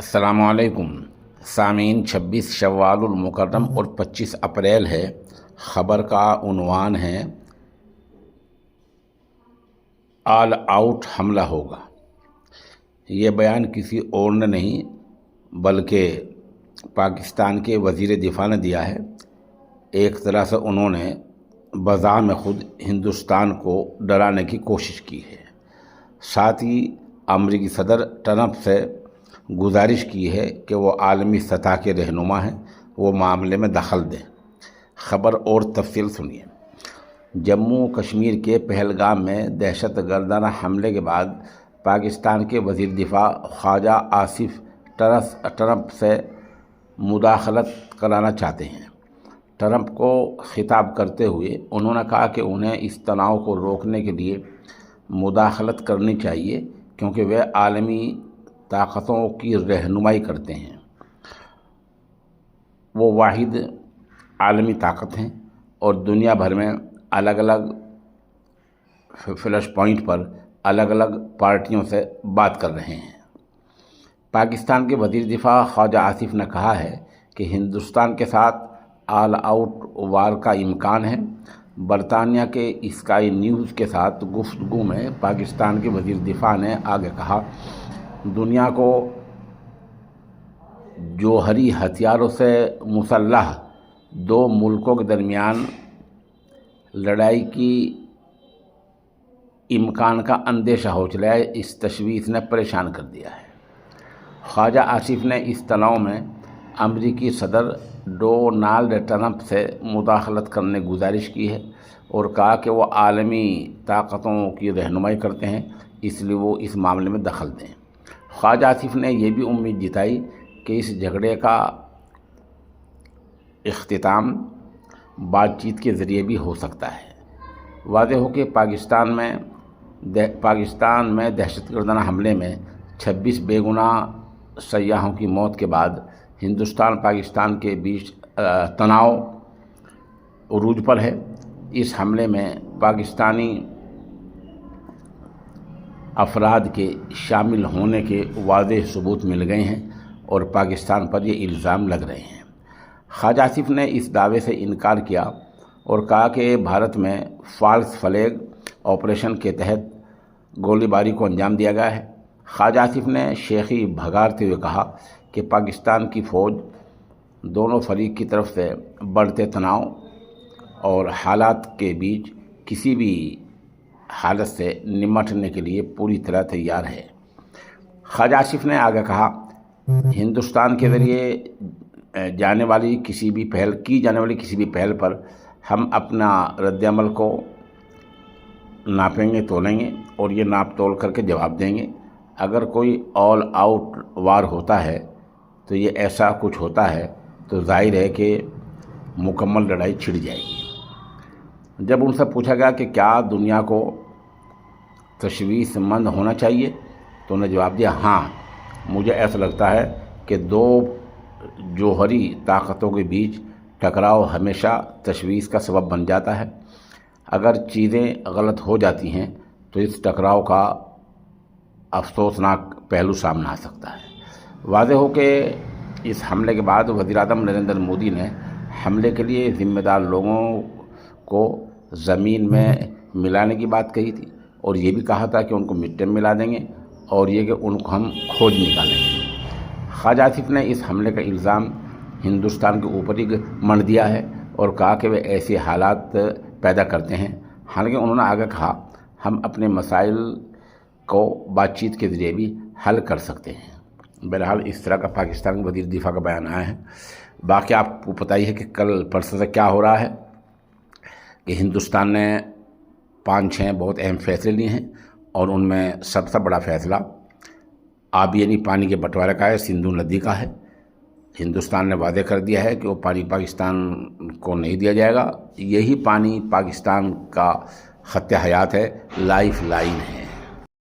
السلام علیکم سامعین، 26 شوال المکرم اور 25 اپریل ہے۔ خبر کا عنوان ہے آل آؤٹ حملہ ہوگا۔ یہ بیان کسی اور نے نہیں بلکہ پاکستان کے وزیر دفاع نے دیا ہے۔ ایک طرح سے انہوں نے بذام خود ہندوستان کو ڈرانے کی کوشش کی ہے، ساتھ ہی امریکی صدر ٹرمپ سے گزارش کی ہے کہ وہ عالمی سطح کے رہنما ہیں، وہ معاملے میں دخل دیں۔ خبر اور تفصیل سنیے۔ جموں کشمیر کے پہلگام میں دہشت گردانہ حملے کے بعد پاکستان کے وزیر دفاع خواجہ آصف ٹرمپ سے مداخلت کرانا چاہتے ہیں۔ ٹرمپ کو خطاب کرتے ہوئے انہوں نے کہا کہ انہیں اس تناؤ کو روکنے کے لیے مداخلت کرنی چاہیے، کیونکہ وہ عالمی طاقتوں کی رہنمائی کرتے ہیں۔ وہ واحد عالمی طاقت ہیں اور دنیا بھر میں الگ الگ فلیش پوائنٹ پر الگ الگ پارٹیوں سے بات کر رہے ہیں۔ پاکستان کے وزیر دفاع خواجہ آصف نے کہا ہے کہ ہندوستان کے ساتھ آل آؤٹ وار کا امکان ہے۔ برطانیہ کے اسکائی نیوز کے ساتھ گفتگو میں پاکستان کے وزیر دفاع نے آگے کہا، دنیا کو جوہری ہتھیاروں سے مسلح دو ملکوں کے درمیان لڑائی کی امکان کا اندیشہ ہو چلا ہے۔ اس تشویش نے پریشان کر دیا ہے۔ خواجہ آصف نے اس تناؤ میں امریکی صدر ڈونالڈ ٹرمپ سے مداخلت کرنے کی گزارش کی ہے اور کہا کہ وہ عالمی طاقتوں کی رہنمائی کرتے ہیں، اس لیے وہ اس معاملے میں دخل دیں۔ خواجہ آصف نے یہ بھی امید جتائی کہ اس جھگڑے کا اختتام بات چیت کے ذریعے بھی ہو سکتا ہے۔ واضح ہو کہ پاکستان میں دہشت گردانہ حملے میں 26 بے گناہ سیاحوں کی موت کے بعد ہندوستان پاکستان کے بیچ تناؤ عروج پر ہے۔ اس حملے میں پاکستانی افراد کے شامل ہونے کے واضح ثبوت مل گئے ہیں اور پاکستان پر یہ الزام لگ رہے ہیں۔ خواجہ آصف نے اس دعوے سے انکار کیا اور کہا کہ بھارت میں فالس فلیگ آپریشن کے تحت گولی باری کو انجام دیا گیا ہے۔ خواجہ آصف نے شیخی بھگارتے ہوئے کہا کہ پاکستان کی فوج دونوں فریق کی طرف سے بڑھتے تناؤ اور حالات کے بیچ کسی بھی حالت سے نمٹنے کے لیے پوری طرح تیار ہے۔ خواجہ آصف نے آگے کہا، ہندوستان کے ذریعے جانے والی کسی بھی پہل پر ہم اپنا رد عمل کو ناپیں گے، تولیں گے اور یہ ناپ تول کر کے جواب دیں گے۔ اگر کوئی آل آؤٹ وار ہوتا ہے تو یہ ایسا کچھ ہوتا ہے تو ظاہر ہے کہ مکمل لڑائی چھڑ جائے گی۔ جب ان سے پوچھا گیا کہ کیا دنیا کو تشویش مند ہونا چاہیے تو انہوں نے جواب دیا، ہاں، مجھے ایسا لگتا ہے کہ دو جوہری طاقتوں کے بیچ ٹکراؤ ہمیشہ تشویش کا سبب بن جاتا ہے۔ اگر چیزیں غلط ہو جاتی ہیں تو اس ٹکراؤ کا افسوسناک پہلو سامنے آ سکتا ہے۔ واضح ہو کہ اس حملے کے بعد وزیر اعظم نریندر مودی نے حملے کے لیے ذمہ دار لوگوں کو زمین میں ملانے کی بات کہی تھی اور یہ بھی کہا تھا کہ ان کو مٹی میں ملا دیں گے اور یہ کہ ان کو ہم کھوج نکالیں گے۔ خواجہ آصف نے اس حملے کا الزام ہندوستان کے اوپر ہی مڑ دیا ہے اور کہا کہ وہ ایسے حالات پیدا کرتے ہیں۔ حالانکہ انہوں نے آگے کہا، ہم اپنے مسائل کو بات چیت کے ذریعے بھی حل کر سکتے ہیں۔ بہرحال اس طرح کا پاکستان کے وزیر دفاع کا بیان آیا ہے۔ باقی آپ کو پتہ ہی ہے کہ کل پرسوں سے کیا ہو رہا ہے کہ ہندوستان نے 5-6 بہت اہم فیصلے لیے ہیں اور ان میں سب سے بڑا فیصلہ آب یعنی پانی کے بٹوارے کا ہے، سندھو ندی کا ہے۔ ہندوستان نے واضح کر دیا ہے کہ وہ پانی پاکستان کو نہیں دیا جائے گا۔ یہی پانی پاکستان کا خط حیات ہے، لائف لائن ہے۔